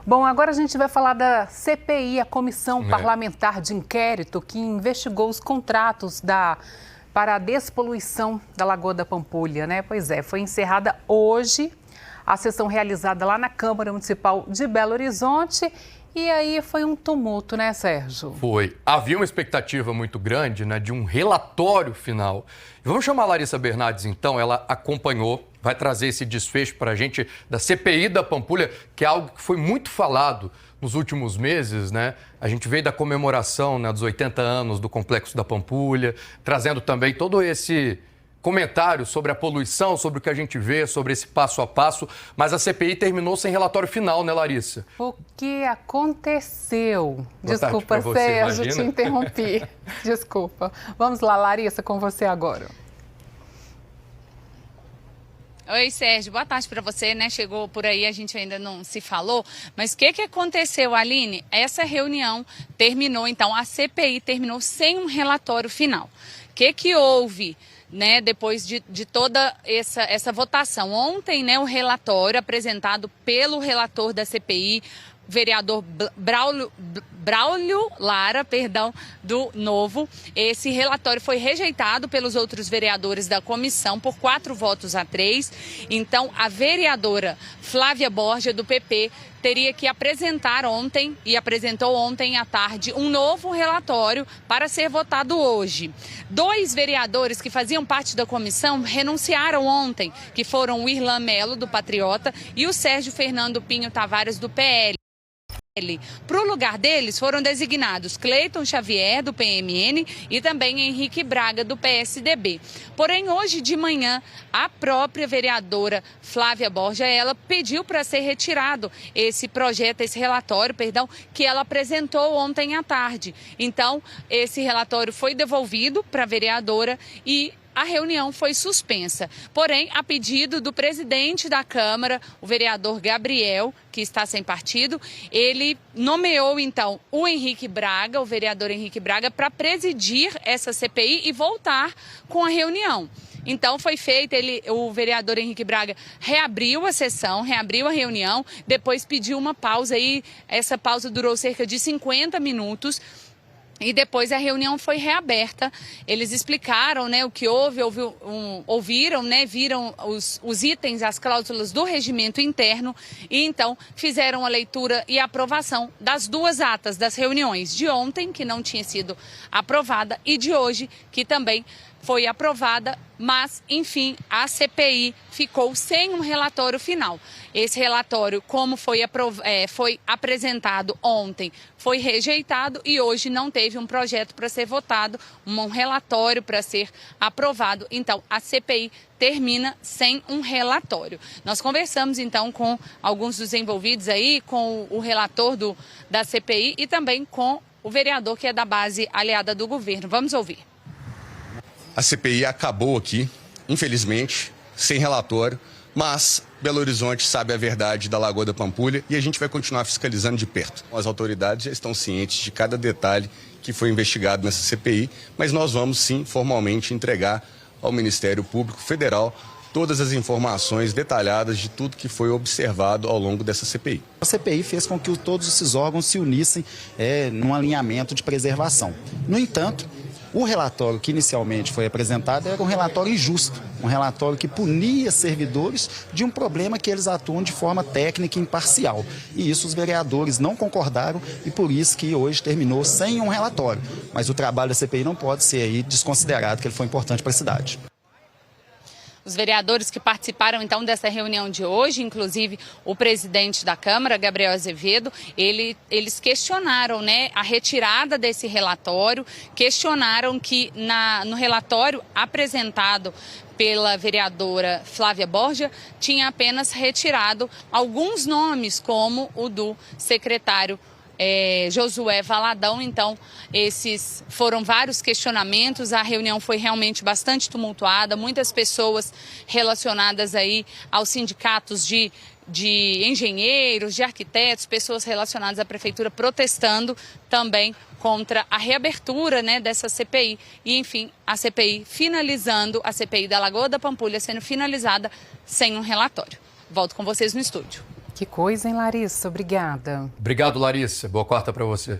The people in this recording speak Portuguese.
Bom, agora a gente vai falar da CPI, a Comissão Parlamentar de Inquérito, que investigou os contratos para a despoluição da Lagoa da Pampulha, né? Pois é, foi encerrada hoje a sessão realizada lá na Câmara Municipal de Belo Horizonte. E aí foi um tumulto, né, Sérgio? Foi. Havia uma expectativa muito grande, né, de um relatório final. Vamos chamar a Larissa Bernardes, então. Ela acompanhou, vai trazer esse desfecho para a gente da CPI da Pampulha, que é algo que foi muito falado nos últimos meses, né? A gente veio da comemoração, né, dos 80 anos do Complexo da Pampulha, trazendo também todo esse comentário sobre a poluição, sobre o que a gente vê, sobre esse passo a passo, mas a CPI terminou sem relatório final, né, Larissa? O que aconteceu? Boa Desculpa, tarde pra você, Sérgio, imagina. te interrompi. Desculpa. Vamos lá, Larissa, com você agora. Oi, Sérgio, boa tarde para você, né? Chegou por aí, a gente ainda não se falou, mas o que aconteceu, Aline? Essa reunião terminou, então, a CPI terminou sem um relatório final. O que houve, né, depois de toda essa votação? Ontem, né, o relatório apresentado pelo relator da CPI, vereador Braulio Lara, do Novo. Esse relatório foi rejeitado pelos outros vereadores da comissão por 4-3. Então, a vereadora Flávia Borja, do PP, teria que apresentar ontem, e apresentou ontem à tarde, um novo relatório para ser votado hoje. 2 vereadores que faziam parte da comissão renunciaram ontem, que foram o Irlan Melo, do Patriota, e o Sérgio Fernando Pinho Tavares, do PL. Para o lugar deles foram designados Cleiton Xavier, do PMN, e também Henrique Braga, do PSDB. Porém, hoje de manhã, a própria vereadora Flávia Borja, ela pediu para ser retirado esse projeto, esse relatório, que ela apresentou ontem à tarde. Então, esse relatório foi devolvido para a vereadora e a reunião foi suspensa. Porém, a pedido do presidente da Câmara, o vereador Gabriel, que está sem partido, ele nomeou, então, o Henrique Braga, o vereador Henrique Braga, para presidir essa CPI e voltar com a reunião. Então, foi feito, o vereador Henrique Braga reabriu a sessão, reabriu a reunião, depois pediu uma pausa e essa pausa durou cerca de 50 minutos. E depois a reunião foi reaberta. Eles explicaram, né, o que houve, ouviram, né, viram os itens, as cláusulas do regimento interno e então fizeram a leitura e a aprovação das 2 atas das reuniões de ontem, que não tinha sido aprovada, e de hoje, que também foi aprovada, mas, enfim, a CPI ficou sem um relatório final. Esse relatório, como foi apresentado ontem, foi rejeitado e hoje não teve um projeto para ser votado, um relatório para ser aprovado. Então, a CPI termina sem um relatório. Nós conversamos, então, com alguns dos envolvidos aí, com o relator da CPI e também com o vereador que é da base aliada do governo. Vamos ouvir. A CPI acabou aqui, infelizmente, sem relatório, mas Belo Horizonte sabe a verdade da Lagoa da Pampulha e a gente vai continuar fiscalizando de perto. As autoridades já estão cientes de cada detalhe que foi investigado nessa CPI, mas nós vamos sim, formalmente, entregar ao Ministério Público Federal todas as informações detalhadas de tudo que foi observado ao longo dessa CPI. A CPI fez com que todos esses órgãos se unissem num alinhamento de preservação. No entanto, o relatório que inicialmente foi apresentado era um relatório injusto, um relatório que punia servidores de um problema que eles atuam de forma técnica e imparcial. E isso os vereadores não concordaram e por isso que hoje terminou sem um relatório. Mas o trabalho da CPI não pode ser aí desconsiderado, que ele foi importante para a cidade. Os vereadores que participaram, então, dessa reunião de hoje, inclusive o presidente da Câmara, Gabriel Azevedo, eles questionaram, né, a retirada desse relatório, questionaram que no relatório apresentado pela vereadora Flávia Borja, tinha apenas retirado alguns nomes, como o do secretário Josué Valadão. Então, esses foram vários questionamentos. A reunião foi realmente bastante tumultuada, muitas pessoas relacionadas aí aos sindicatos de engenheiros, de arquitetos, pessoas relacionadas à prefeitura protestando também contra a reabertura, né, dessa CPI. E, enfim, a CPI finalizando, a CPI da Lagoa da Pampulha sendo finalizada sem um relatório. Volto com vocês no estúdio. Que coisa, hein, Larissa? Obrigada. Obrigado, Larissa. Boa quarta para você.